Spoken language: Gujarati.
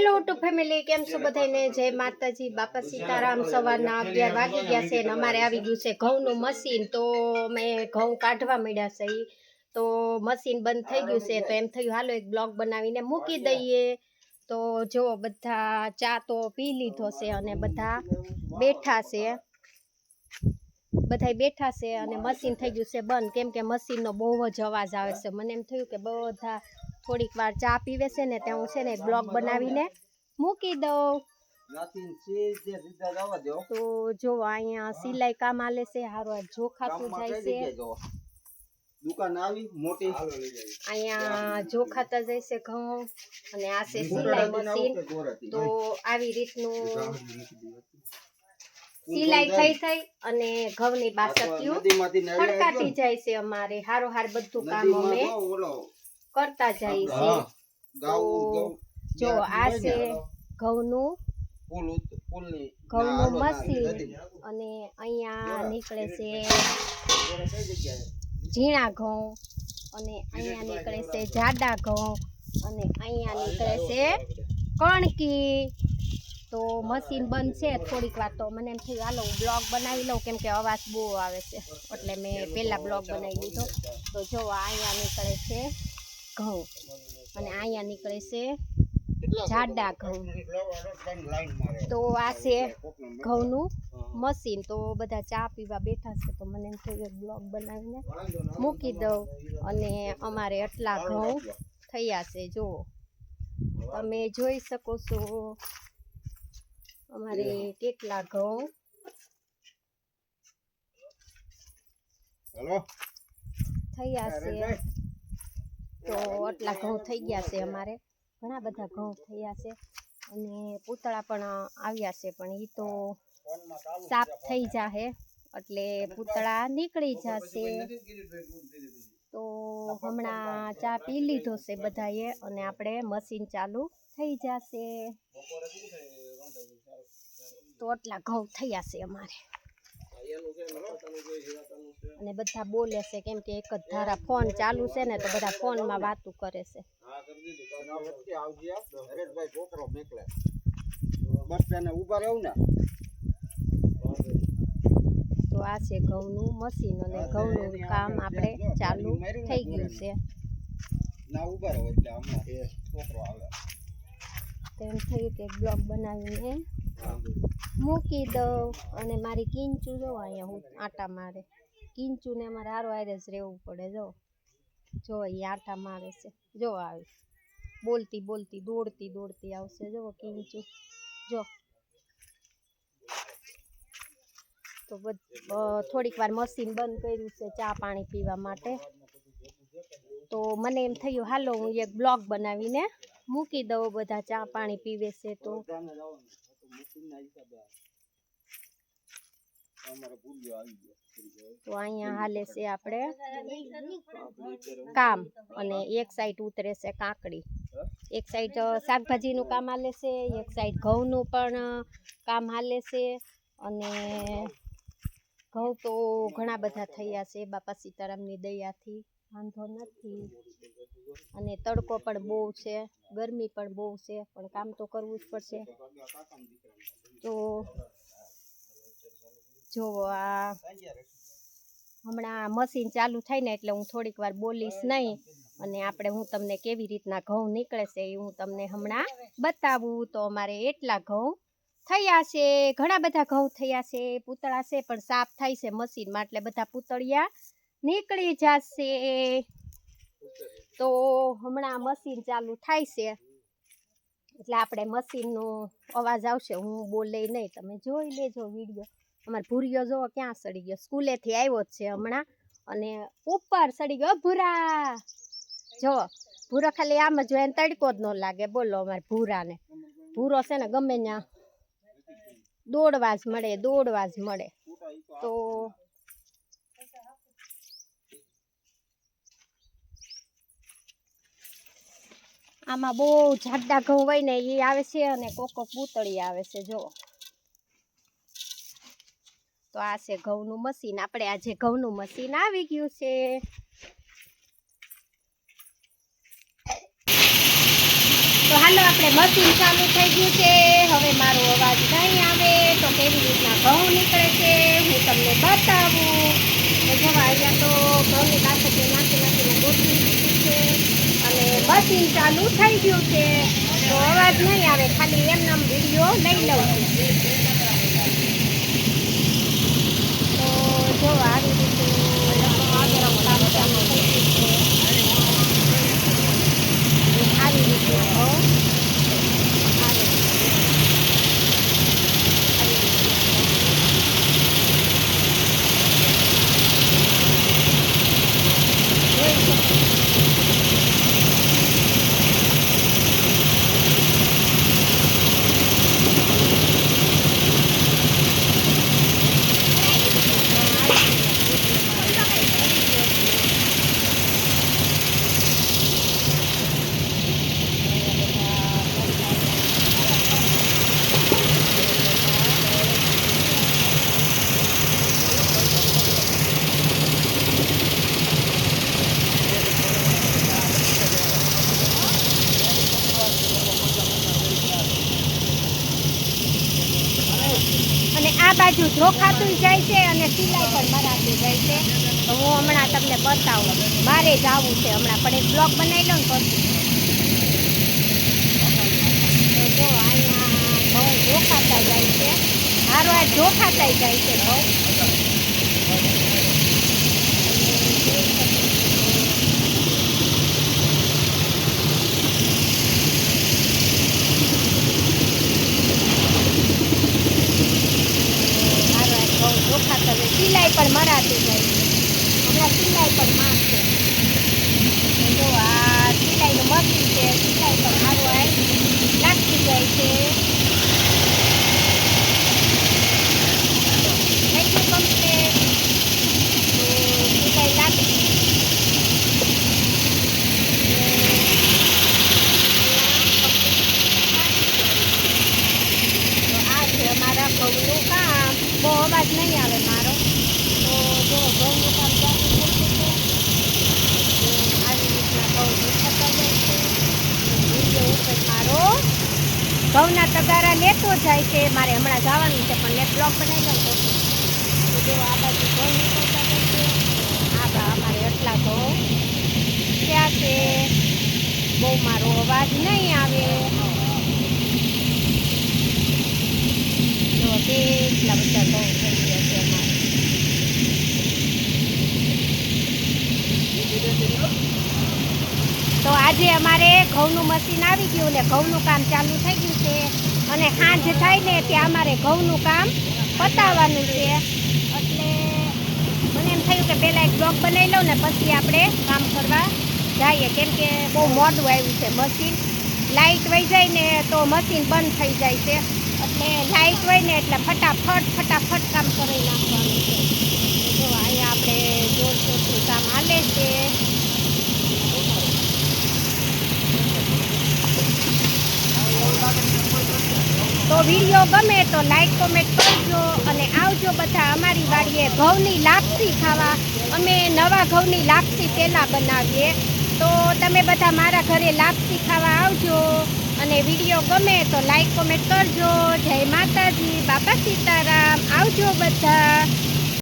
હેલો ટુ ફેમિલી, કેમ છો બધાને? જય માતાજી, બાપા સીતારામ। સવારના 11 વાગી ગયા છે ને અમારે આવી ગયું છે ઘઉંનું મશીન। તો મેં ઘઉં કાઢવા માંડ્યા છે, તો મશીન બંધ થઈ ગયું છે, તો એમ થયું હાલો એક બ્લોગ બનાવીને મૂકી દઈએ। તો જો બધા ચા તો પી લીધો છે અને બધા બેઠા છે અને મશીન થઈ ગયું છે બંધ, કેમ કે મશીનનો બહુ જ અવાજ આવે છે। મને એમ થયું કે બધા થોડીક વાર ચા પીવે છે ને ત્યાં હું છે ને બ્લોગ બનાવીને મૂકી દઉં। તો જો અહીંયા સિલાઈ કામ આલે છે, હારો જોખાતું જાય છે, દુકાન આવી મોટી અહીંયા જોખાતા જાય છે ઘઉં, અને આ છે સિલાઈ મશીન। તો આવી રીતનું સિલાઈ થઈ અને ઘઉંની બાસકીઓ ખડકાતી જાય છે અમારે, હારો હાર બધું કામ અમે કરતા જાય છે। તો જો આ છે ઘઉંનું મશીન, અને અહીંયા નીકળે છે ઝીણા ઘઉં, અને અહીંયા નીકળે છે જાડા ઘઉં, અને અહીંયા નીકળે છે કણકી। તો મશીન બંધ છે થોડીક વાર, તો મને એમ થયું હાલો હું બ્લોગ બનાવી લઉં, કેમ કે અવાજ બહુ આવે છે, એટલે મેં પહેલાં બ્લોગ બનાવી લીધો। તો જો અહીંયા નીકળે છે ઘઉં, અને અહીંયા નીકળે છે જાડા ઘઉં। તો આ છે ઘઉંનું મશીન। તો બધા ચા પીવા બેઠા છે, તો મને એમ થયું એક બ્લોગ બનાવીને મૂકી દઉં। અને અમારે આટલા ઘઉં થયા છે, જુઓ તમે જોઈ શકો છો અમારે કેટલા ઘઉં થયા છે। તો આટલા ઘઉં થઈ ગયા છે, અમારે ઘણા બધા ઘઉં થયા છે, અને પૂતળા પણ આવ્યા છે, પણ એ તો સાફ થઈ જાહે એટલે પૂતળા નીકળી જશે। તો હમણાં ચા પી લીધો છે બધાએ, અને આપણે મશીન ચાલુ થઈ જશે। તો આટલા ઘઉં થયા છે અમારે, અને બધા બોલે છે કેમ કે એક જ ધારા ફોન ચાલુ છે ને, તો બધા ફોનમાં વાતું કરે છે। તો આ છે ઘઉંનું મશીન, અને ઘઉંનું કામ આપણે ચાલુ થઈ ગયું છે। તેમ થયું કે બ્લોગ બનાવીને મૂકી દઉં। અને મારી કિંચુ જો અહીંયા હું આટા મારે, કિંચુને અમારે હારો હારે જ રહેવું પડે। જો એ આટા મારે છે, જો આવી બોલતી બોલતી દોડતી આવશે, જો કિંચુ જો। તો થોડીક વાર મશીન બંધ કર્યું છે ચા પાણી પીવા માટે। તો મને એમ થયું હાલો હું એક બ્લોગ બનાવીને મૂકી દઉં, બધા ચા પાણી પીવે છે। તો અહીંયા હાલે છે આપણે કામ, અને એક સાઈડ ઉતરે છે કાકડી, એક સાઈડ શાકભાજીનું કામ હાલે છે, એક સાઈડ ઘઉંનું પણ કામ હાલે છે। અને ઘઉં તો ઘણા બધા થયા છે બાપા સીતારામની દયાથી, વાંધો નથી। અને તડકો પણ બહુ છે, ગરમી પણ બહુ છે, પણ કામ તો કરવું જ પડશે। તો જો આ હમણાં મશીન ચાલુ થાય ને એટલે હું થોડીક વાર બોલીશ નહીં, અને હું તમને કેવી રીતના ઘઉં નીકળે છે એ હું તમને હમણાં બતાવું। તો અમારે એટલા ઘઉં થયા છે, ઘણા બધા ઘઉં થયા છે, પૂતળા છે પણ સાફ થાય છે મશીનમાં, એટલે બધા પૂતળિયા નીકળી જશે। તો હમણાં મશીન ચાલુ થાય છે એટલે આપણે મશીનનો અવાજ આવશે, હું બોલે નહીં, તમે જોઈ લેજો વિડીયો। અમારે ભૂરિયો જો ક્યાં સડી ગયો, સ્કૂલેથી આવ્યો જ છે હમણાં, અને ઉપર સડી ગયો ભૂરા। જો ભૂરો ખાલી આમ જ હોય, તડકો જ ન લાગે, બોલો અમારે ભૂરાને। ભૂરો છે ને ગમે ત્યાં દોડવા જ મળે। તો આમાં બહુ જાડા ઘઉં હોય ને એ આવે છે, અને કોક પૂતળી આવે છે, જો। તો આ છે ઘઉંનું મશીન, આપણે આજે ઘઉંનું મશીન આવી ગયું છે। તો હાલો આપણે મશીન ચાલુ થઈ ગયું છે. હવે મારો અવાજ નહીં આવે તો કેવી રીતના ઘઉં નીકળે છે હું તમને બતાવું. તો જવા અહીંયા તો ઘઉંની કાસકે નાખીને ગોઠવી દીધી છે અને મશીન ચાલુ થઈ ગયું છે. તો અવાજ નહીં આવે, ખાલી એમનો વિડીયો લઈ લઉં છું. તો જો આવી રીતે કામ ચાલુ થઈ ગયું છે. આવી રીતે ઘઉં આ બાજુ જોખાતું જાય છે અને સિલાઈ પણ મરાતી જાય છે. તો હું હમણાં તમને બતાવું. મારે જવું છે હમણાં, પણ એક બ્લોગ બનાવી લો ને પછી. તો જો અહીંયા ઘઉં જોખાતા જાય છે, મારો આ જોખાતા જાય છે ઘઉં. સિલાઈ પણ મરાતી જાય છે, હમણાં સિલાઈ પણ મારશે. જો આ સિલાઈનું મશીન છે, સિલાઈ પણ મારું આ નાખતી જાય છે. થઈ ગયું કમ્પ્લીટ. તો સિલાઈ લાગી. તો આ છે અમારા ઘઉંનું કામ. બહુ અવાજ નહીં આવે મારો. તો જો ઘઉંનું કામ ચાલુ થઈ ગયું છે. આવી રીતના ઘઉં દેખાતા જાય છે. વિડીયો ઉપર મારો ઘઉંના તગારા લેતો જાય છે. મારે હમણાં જવાનું છે પણ એક બ્લોગ બનાવી લઉં તો જો આ બાજુ ઘઉં નીકળતા જાય છે. અમારે એટલા ઘઉં ત્યાં છે. બહુ મારો અવાજ નહીં આવે. જો કેટલા બધા ઘઉં થઈ ગયા છે અમારે. તો આજે અમારે ઘઉંનું મશીન આવી ગયું ને ઘઉંનું કામ ચાલુ થઈ ગયું છે અને સાંજ થાય ને ત્યાં અમારે ઘઉંનું કામ પતાવવાનું છે. એટલે મને એમ થયું કે પહેલાં એક બ્લોગ બનાવી લઉં ને પછી આપણે કામ કરવા જઈએ, કેમ કે બહુ મોડું આવ્યું છે મશીન. લાઇટ વહી જાય ને તો મશીન બંધ થઈ જાય છે. એટલે લાઇટ હોય ને એટલે ફટાફટ કામ કરી નાખવાનું છે. જો અહીંયા આપણે જોરશોરથી કામ હાલે છે. તો વિડીયો ગમે તો લાઈક કોમેન્ટ કરજો અને આવજો બધા અમારી વાડીએ ઘઉંની લાપસી ખાવા. અમે નવા ઘઉંની લાપસી પહેલાં બનાવીએ, તો તમે બધા મારા ઘરે લાપસી ખાવા આવજો. અને વિડીયો ગમે તો લાઈક કોમેન્ટ કરજો. જય માતાજી, બાપા સીતારામ. આવજો બધા.